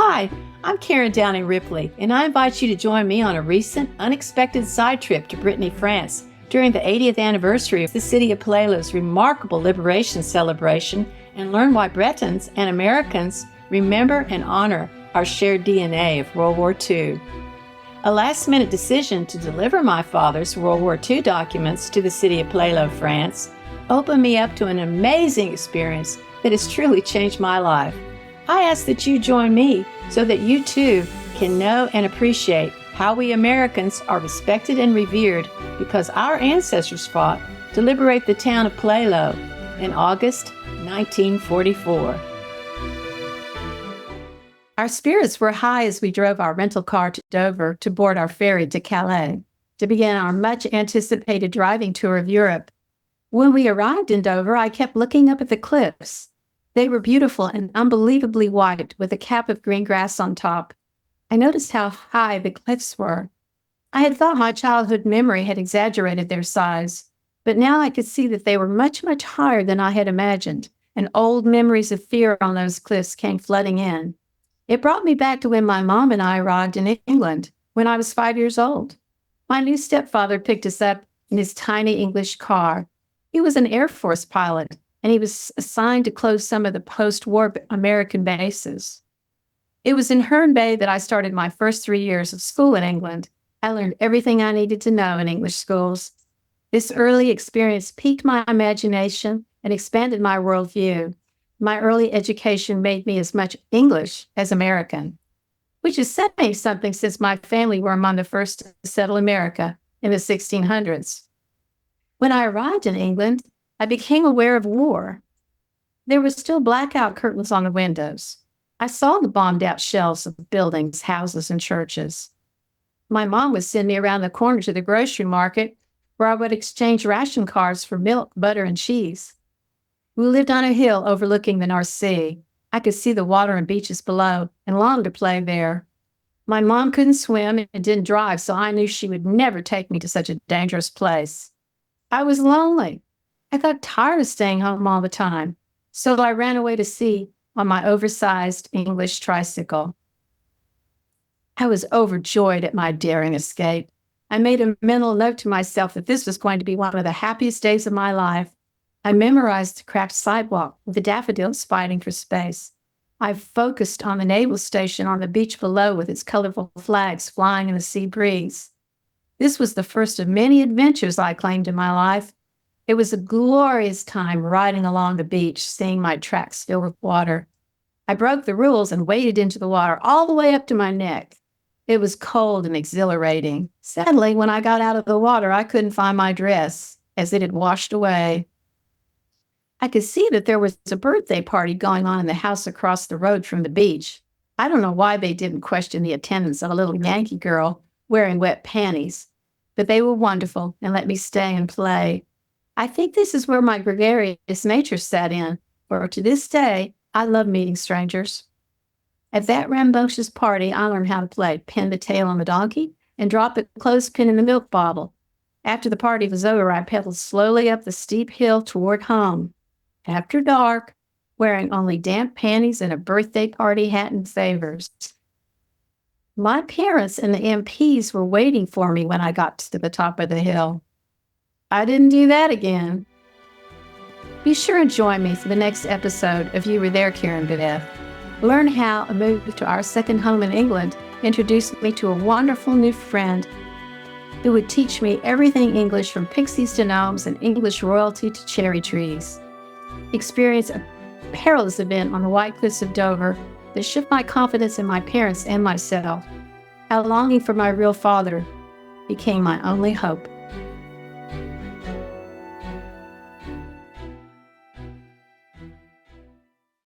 Hi, I'm Karen Downing Ripley, and I invite you to join me on a recent, unexpected side trip to Brittany, France, during the 80th anniversary of the city of Plélo's remarkable liberation celebration, and learn why Bretons and Americans remember and honor our shared DNA of World War II. A last-minute decision to deliver my father's World War II documents to the city of Plélo, France, opened me up to an amazing experience that has truly changed my life. I ask that you join me so that you too can know and appreciate how we Americans are respected and revered because our ancestors fought to liberate the town of Plélo in August 1944. Our spirits were high as we drove our rental car to Dover to board our ferry to Calais to begin our much-anticipated driving tour of Europe. When we arrived in Dover, I kept looking up at the cliffs. They were beautiful and unbelievably white with a cap of green grass on top. I noticed how high the cliffs were. I had thought my childhood memory had exaggerated their size, but now I could see that they were much, much higher than I had imagined, and old memories of fear on those cliffs came flooding in. It brought me back to when my mom and I arrived in England when I was 5 years old. My new stepfather picked us up in his tiny English car. He was an Air Force pilot, and he was assigned to close some of the post-war American bases. It was in Herne Bay that I started my first 3 years of school in England. I learned everything I needed to know in English schools. This early experience piqued my imagination and expanded my worldview. My early education made me as much English as American, which is saying something since my family were among the first to settle America in the 1600s. When I arrived in England, I became aware of war. There were still blackout curtains on the windows. I saw the bombed-out shells of buildings, houses, and churches. My mom would send me around the corner to the grocery market, where I would exchange ration cards for milk, butter, and cheese. We lived on a hill overlooking the North Sea. I could see the water and beaches below and longed to play there. My mom couldn't swim and didn't drive, so I knew she would never take me to such a dangerous place. I was lonely. I got tired of staying home all the time, so I ran away to sea on my oversized English tricycle. I was overjoyed at my daring escape. I made a mental note to myself that this was going to be one of the happiest days of my life. I memorized the cracked sidewalk with the daffodils fighting for space. I focused on the naval station on the beach below with its colorful flags flying in the sea breeze. This was the first of many adventures I claimed in my life. It was a glorious time riding along the beach, seeing my tracks filled with water. I broke the rules and waded into the water all the way up to my neck. It was cold and exhilarating. Sadly, when I got out of the water, I couldn't find my dress, as it had washed away. I could see that there was a birthday party going on in the house across the road from the beach. I don't know why they didn't question the attendance of a little Yankee girl wearing wet panties, but they were wonderful and let me stay and play. I think this is where my gregarious nature set in, for to this day, I love meeting strangers. At that rambunctious party, I learned how to play pin the tail on the donkey and drop the clothespin in the milk bottle. After the party was over, I pedaled slowly up the steep hill toward home. After dark, wearing only damp panties and a birthday party hat and favors. My parents and the MPs were waiting for me when I got to the top of the hill. I didn't do that again. Be sure and join me for the next episode of You Were There, Karen Beth. Learn how a move to our second home in England introduced me to a wonderful new friend who would teach me everything English from pixies to gnomes and English royalty to cherry trees. Experience a perilous event on the white cliffs of Dover that shook my confidence in my parents and myself. How longing for my real father became my only hope.